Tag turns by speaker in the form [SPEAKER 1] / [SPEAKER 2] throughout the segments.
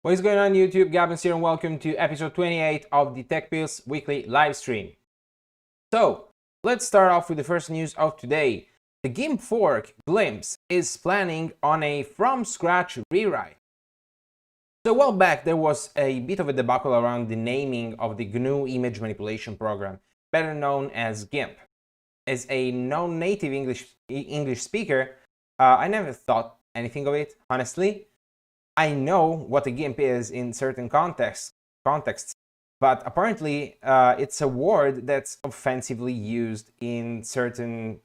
[SPEAKER 1] What is going on YouTube? Gabins here and welcome to episode 28 of the Tech Pills weekly live stream. So, let's start off with the first news of today. The GIMP fork, Glimpse, is planning on a from-scratch rewrite. So a while back there was a bit of a debacle around the naming of the GNU image manipulation program, better known as GIMP. As a non-native English speaker, I never thought anything of it, honestly. I know what a GIMP is in certain contexts, but apparently it's a word that's offensively used in certain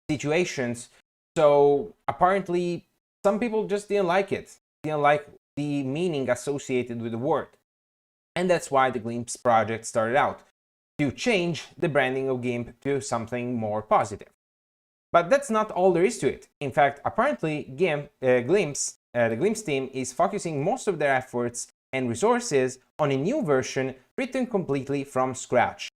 [SPEAKER 1] situations. So apparently some people just didn't like it, didn't like the meaning associated with the word. And that's why the Glimpse project started out, to change the branding of GIMP to something more positive. But that's not all there is to it. In fact, apparently Glimpse, the Glimpse team is focusing most of their efforts and resources on a new version written completely from scratch.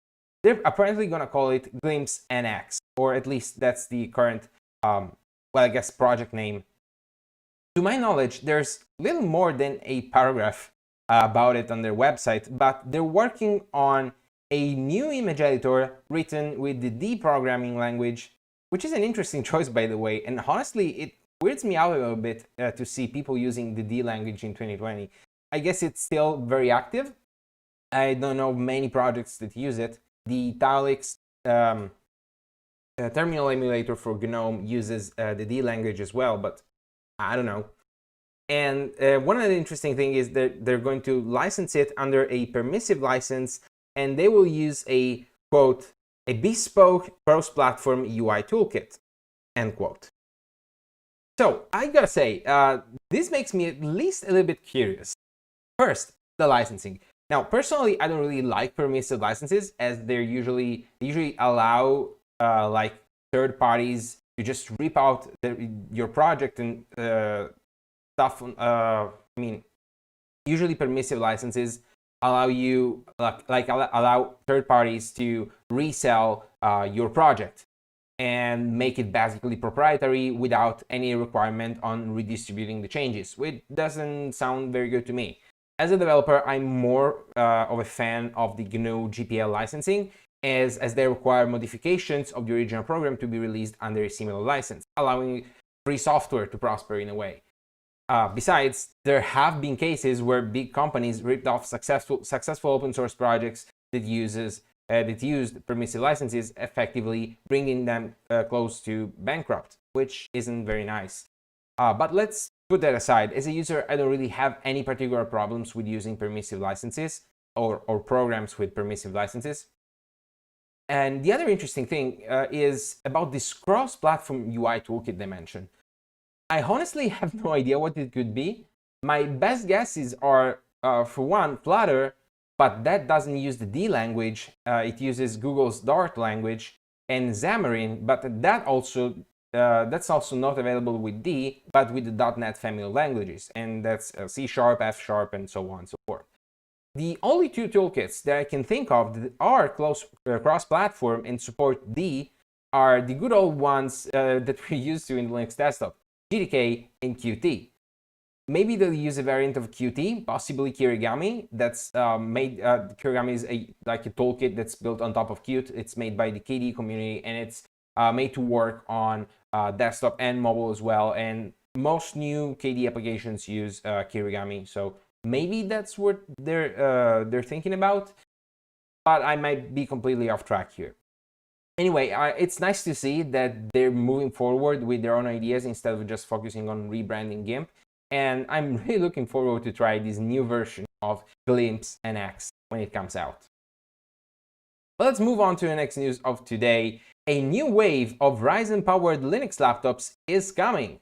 [SPEAKER 1] They're apparently going to call it Glimpse NX, or at least that's the current, project name. To my knowledge, there's little more than a paragraph about it on their website, but they're working on a new image editor written with the D programming language, which is an interesting choice, by the way, and honestly, it weirds me out a little bit to see people using the D language in 2020. I guess it's still very active. I don't know many projects that use it. The Tailix terminal emulator for GNOME uses the D language as well, but I don't know. And one of the interesting things is that they're going to license it under a permissive license, and they will use a, quote, a bespoke cross-platform UI toolkit, end quote. So I gotta say, this makes me at least a little bit curious. First, the licensing. Now, personally, I don't really like permissive licenses, as they usually allow like third parties to just rip out your project and stuff. Usually permissive licenses allow you allow third parties to resell your project and make it basically proprietary without any requirement on redistributing the changes, which doesn't sound very good to me. As a developer, I'm more of a fan of the GNU GPL licensing, as they require modifications of the original program to be released under a similar license, allowing free software to prosper in a way. Besides, there have been cases where big companies ripped off successful open source projects that used permissive licenses, effectively bringing them close to bankrupt, which isn't very nice. But let's put that aside. As a user, I don't really have any particular problems with using permissive licenses or programs with permissive licenses. And the other interesting thing is about this cross-platform UI toolkit they mentioned. I honestly have no idea what it could be. My best guesses are, for one, Flutter, but that doesn't use the D language. It uses Google's Dart language, and Xamarin, but that's also not available with D, but with the .NET family of languages, and that's C#, F#, and so on and so forth. The only two toolkits that I can think of that are cross-platform and support D are the good old ones that we're used to in Linux desktop, GTK and Qt. Maybe they'll use a variant of Qt, possibly Kirigami. That's Kirigami is a toolkit that's built on top of Qt. It's made by the KDE community, and it's made to work on desktop and mobile as well. And most new KDE applications use Kirigami, so maybe that's what they're thinking about. But I might be completely off track here. Anyway, it's nice to see that they're moving forward with their own ideas instead of just focusing on rebranding GIMP. And I'm really looking forward to try this new version of Glimpse NX when it comes out. But let's move on to the next news of today. A new wave of Ryzen-powered Linux laptops is coming.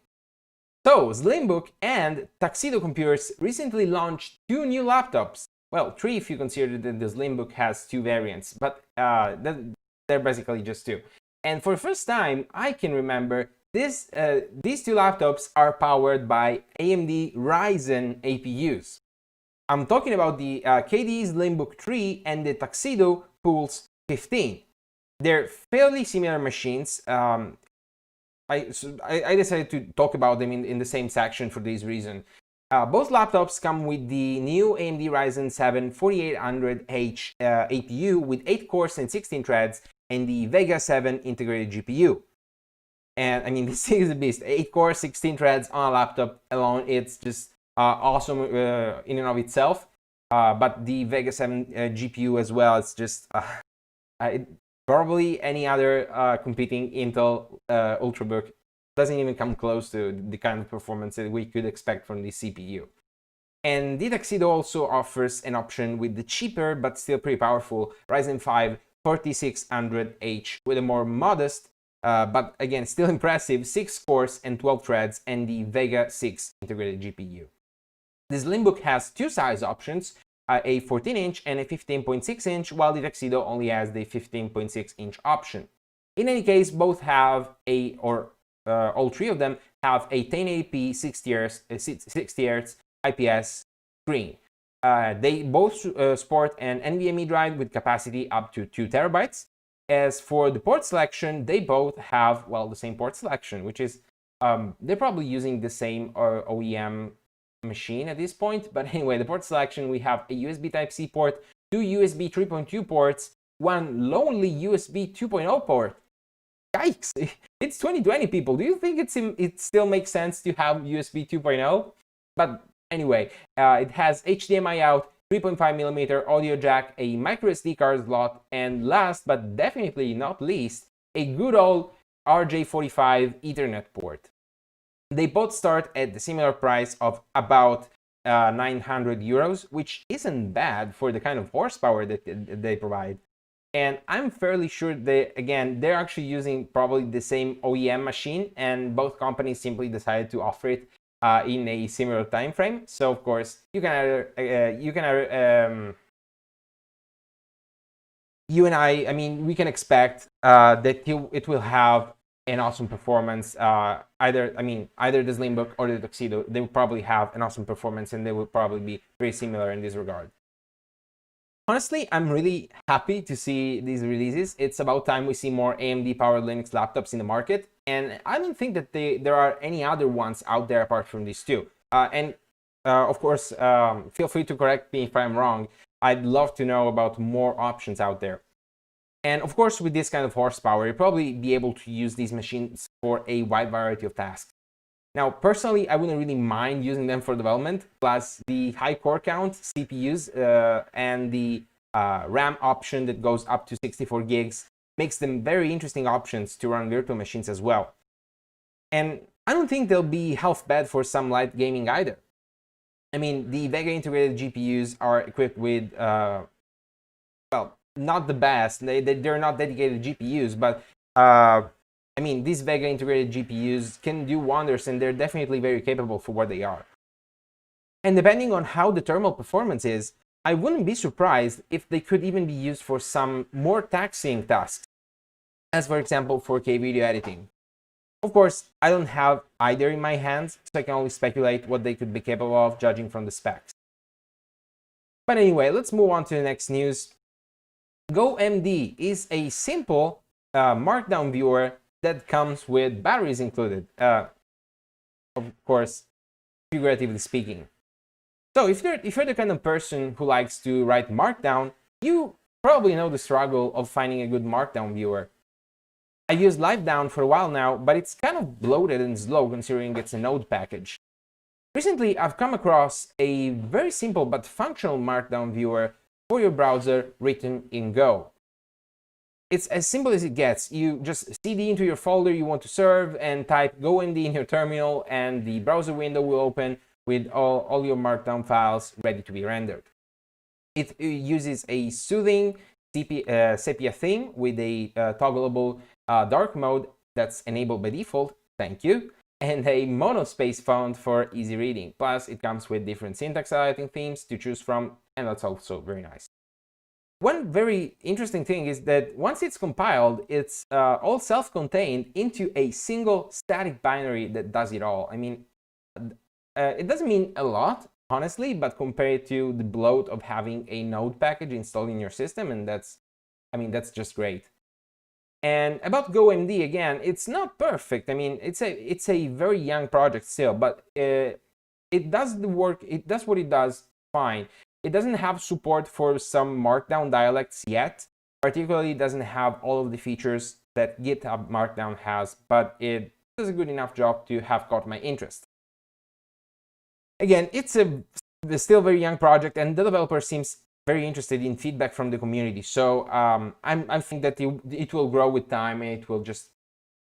[SPEAKER 1] So, Slimbook and Tuxedo Computers recently launched two new laptops. Well, three if you consider that the Slimbook has two variants, but they're basically just two. And for the first time I can remember, these two laptops are powered by AMD Ryzen APUs. I'm talking about the KDE Slimbook 3 and the Tuxedo Pulse 15. They're fairly similar machines. I decided to talk about them in the same section for this reason. Both laptops come with the new AMD Ryzen 7 4800H APU with 8 cores and 16 threads and the Vega 7 integrated GPU. And I mean, this thing is a beast. 8 cores, 16 threads on a laptop alone. It's just awesome in and of itself. But the Vega 7 GPU as well, it's just probably any other competing Intel Ultrabook doesn't even come close to the kind of performance that we could expect from the CPU. And the Tuxedo also offers an option with the cheaper but still pretty powerful Ryzen 5 4600H with a more modest, but again still impressive 6 cores and 12 threads and the Vega 6 integrated GPU. This Slimbook has two size options, a 14-inch and a 15.6-inch, while the Tuxedo only has the 15.6-inch option. In any case, both have all three of them have a 1080p 60 Hz IPS screen. They both sport an NVMe drive with capacity up to 2 terabytes. As for the port selection, they both have, well, the same port selection, which is, they're probably using the same OEM machine at this point. But anyway, the port selection, we have a USB Type-C port, 2 USB 3.2 ports, one lonely USB 2.0 port. Yikes! It's 2020, people. Do you think it still makes sense to have USB 2.0? But anyway, it has HDMI out, 3.5mm audio jack, a microSD card slot, and last but definitely not least, a good old RJ45 Ethernet port. They both start at the similar price of about 900 euros, which isn't bad for the kind of horsepower that they provide. And I'm fairly sure they're actually using probably the same OEM machine, and both companies simply decided to offer it in a similar time frame. So of course, you and I mean, we can expect that it will have an awesome performance. Either the Slimbook or the Tuxedo, they will probably have an awesome performance, and they will probably be very similar in this regard. Honestly, I'm really happy to see these releases. It's about time we see more AMD-powered Linux laptops in the market, and I don't think that there are any other ones out there apart from these two. Of course, feel free to correct me if I'm wrong. I'd love to know about more options out there. And of course, with this kind of horsepower, you'll probably be able to use these machines for a wide variety of tasks. Now, personally, I wouldn't really mind using them for development, plus the high core count CPUs and the RAM option that goes up to 64 gigs makes them very interesting options to run virtual machines as well. And I don't think they'll be half bad for some light gaming either. I mean, the Vega integrated GPUs are equipped with, well, not the best. They're not dedicated GPUs, but I mean, these Vega integrated GPUs can do wonders, and they're definitely very capable for what they are. And depending on how the thermal performance is, I wouldn't be surprised if they could even be used for some more taxing tasks, as for example 4K video editing. Of course, I don't have either in my hands, so I can only speculate what they could be capable of judging from the specs. But anyway, let's move on to the next news. GoMD is a simple markdown viewer that comes with batteries included, of course, figuratively speaking. So if you're the kind of person who likes to write Markdown, you probably know the struggle of finding a good Markdown viewer. I've used LiveDown for a while now, but it's kind of bloated and slow considering it's a Node package. Recently, I've come across a very simple but functional Markdown viewer for your browser written in Go. It's as simple as it gets. You just cd into your folder you want to serve and type GoMD in your terminal, and the browser window will open with all your Markdown files ready to be rendered. It uses a soothing sepia theme with a toggleable dark mode that's enabled by default, thank you, and a monospace font for easy reading. Plus, it comes with different syntax highlighting themes to choose from, and that's also very nice. One very interesting thing is that once it's compiled, it's all self-contained into a single static binary that does it all. I mean, it doesn't mean a lot, honestly, but compared to the bloat of having a Node package installed in your system, and that's just great. And about GoMD, again, it's not perfect. I mean, it's a very young project still, but it does the work, it does what it does fine. It doesn't have support for some Markdown dialects yet, particularly it doesn't have all of the features that GitHub Markdown has, but it does a good enough job to have caught my interest. Again, it's still very young project, and the developer seems very interested in feedback from the community. So I think that it will grow with time, and it will just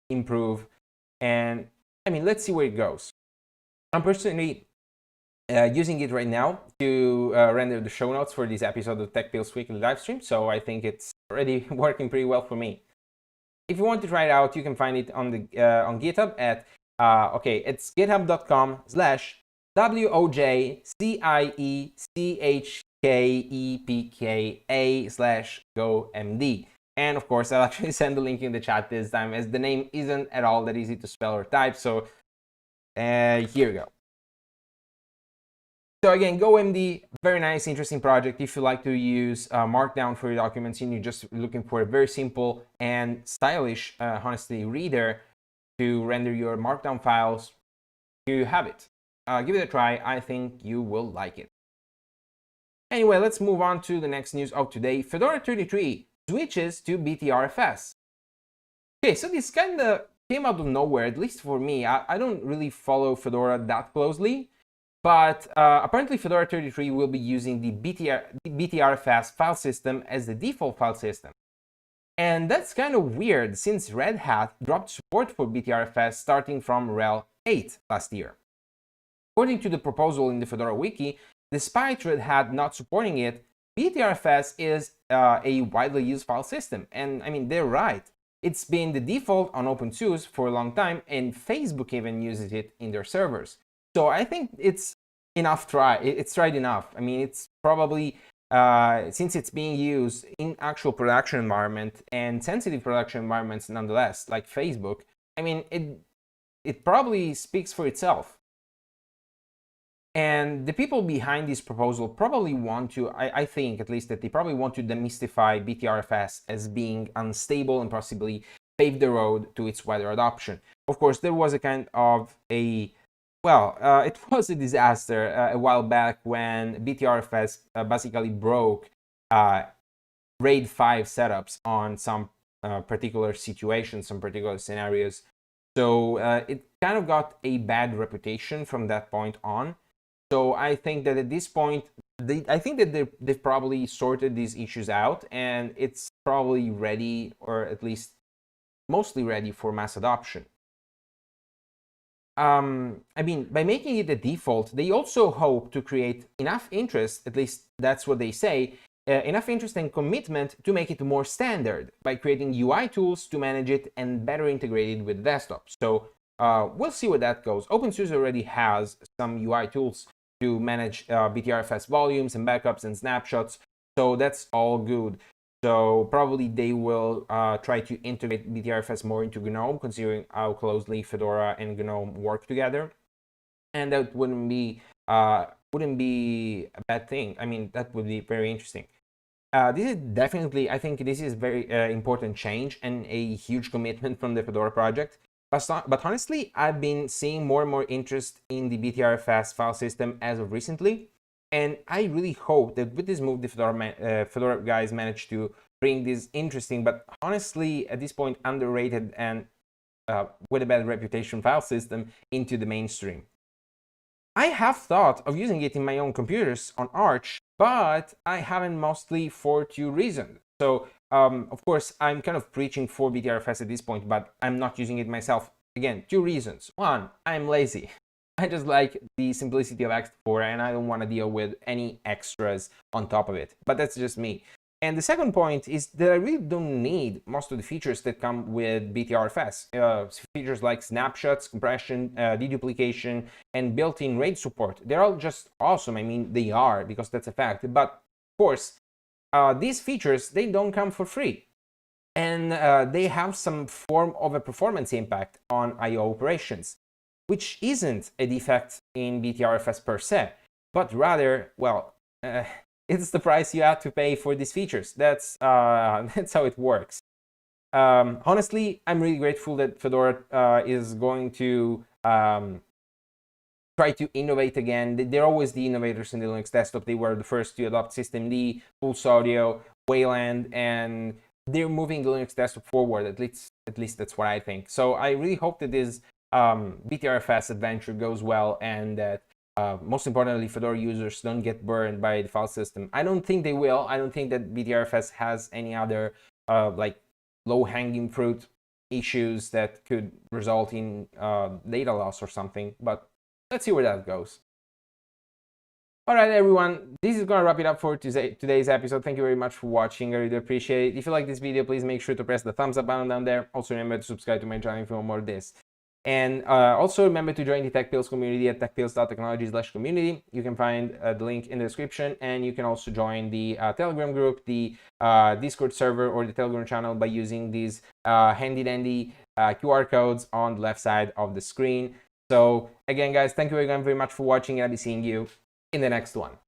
[SPEAKER 1] improve. And I mean, let's see where it goes. I'm personally using it right now to render the show notes for this episode of Tech Pills Weekly livestream. So I think it's already working pretty well for me. If you want to try it out, you can find it on the on GitHub at it's wojciechepka/GoMD. And of course, I'll actually send the link in the chat this time, as the name isn't at all that easy to spell or type. So here we go. So again, GoMD, very nice, interesting project. If you like to use Markdown for your documents and you're just looking for a very simple and stylish, honestly, reader to render your Markdown files, you have it. Give it a try. I think you will like it. Anyway, let's move on to the next news of today. Fedora 33 switches to BTRFS. Okay, so this kind of came out of nowhere, at least for me. I don't really follow Fedora that closely. But apparently Fedora 33 will be using the BTRFS file system as the default file system. And that's kind of weird, since Red Hat dropped support for BTRFS starting from RHEL 8 last year. According to the proposal in the Fedora wiki, despite Red Hat not supporting it, BTRFS is a widely used file system. And I mean, they're right. It's been the default on OpenSUSE for a long time, and Facebook even uses it in their servers. So I think it's enough it's tried enough. I mean, it's probably, since it's being used in actual production environment and sensitive production environments nonetheless, like Facebook, I mean, it probably speaks for itself. And the people behind this proposal probably want to, I think at least, that they probably want to demystify BTRFS as being unstable and possibly pave the road to its wider adoption. Of course, there was a kind of it was a disaster a while back when BTRFS basically broke RAID 5 setups on some particular situations, some particular scenarios. So it kind of got a bad reputation from that point on. So I think that at this point, I think that they've probably sorted these issues out, and it's probably ready, or at least mostly ready for mass adoption. I mean, by making it the default, they also hope to create enough interest, at least that's what they say, enough interest and commitment to make it more standard by creating UI tools to manage it and better integrate it with desktop. So we'll see where that goes. OpenSUSE already has some UI tools to manage BTRFS volumes and backups and snapshots, so that's all good. So probably they will try to integrate BTRFS more into GNOME, considering how closely Fedora and GNOME work together, and that wouldn't be a bad thing. I mean, that would be very interesting. This is definitely, I think this is very important change and a huge commitment from the Fedora project. But honestly, I've been seeing more and more interest in the BTRFS file system as of recently. And I really hope that with this move, the Fedora guys managed to bring this interesting, but honestly, at this point, underrated and with a bad reputation file system into the mainstream. I have thought of using it in my own computers on Arch, but I haven't, mostly for two reasons. So, of course, I'm kind of preaching for BTRFS at this point, but I'm not using it myself. Again, two reasons. One, I'm lazy. I just like the simplicity of X4, and I don't want to deal with any extras on top of it. But that's just me. And the second point is that I really don't need most of the features that come with BTRFS. Features like snapshots, compression, deduplication, and built-in RAID support. They're all just awesome. I mean, they are, because that's a fact. But of course, these features, they don't come for free. And they have some form of a performance impact on I/O operations, which isn't a defect in BTRFS per se, but rather, well, it's the price you have to pay for these features. That's how it works. Honestly, I'm really grateful that Fedora is going to try to innovate again. They're always the innovators in the Linux desktop. They were the first to adopt systemd, Pulse Audio, Wayland, and they're moving the Linux desktop forward. At least that's what I think. So I really hope that this BTRFS adventure goes well, and that most importantly, Fedora users don't get burned by the file system. I don't think they will. I don't think that BTRFS has any other like low-hanging fruit issues that could result in data loss or something, but let's see where that goes. All right, everyone, this is going to wrap it up for today's episode. Thank you very much for watching. I really appreciate it. If you like this video, please make sure to press the thumbs up button down there. Also, remember to subscribe to my channel if you want more of this. And also remember to join the TechPills community at techpills.technology/community. You can find the link in the description, and you can also join the Telegram group, the Discord server, or the Telegram channel by using these handy-dandy QR codes on the left side of the screen. So again, guys, thank you again very much for watching, and I'll be seeing you in the next one.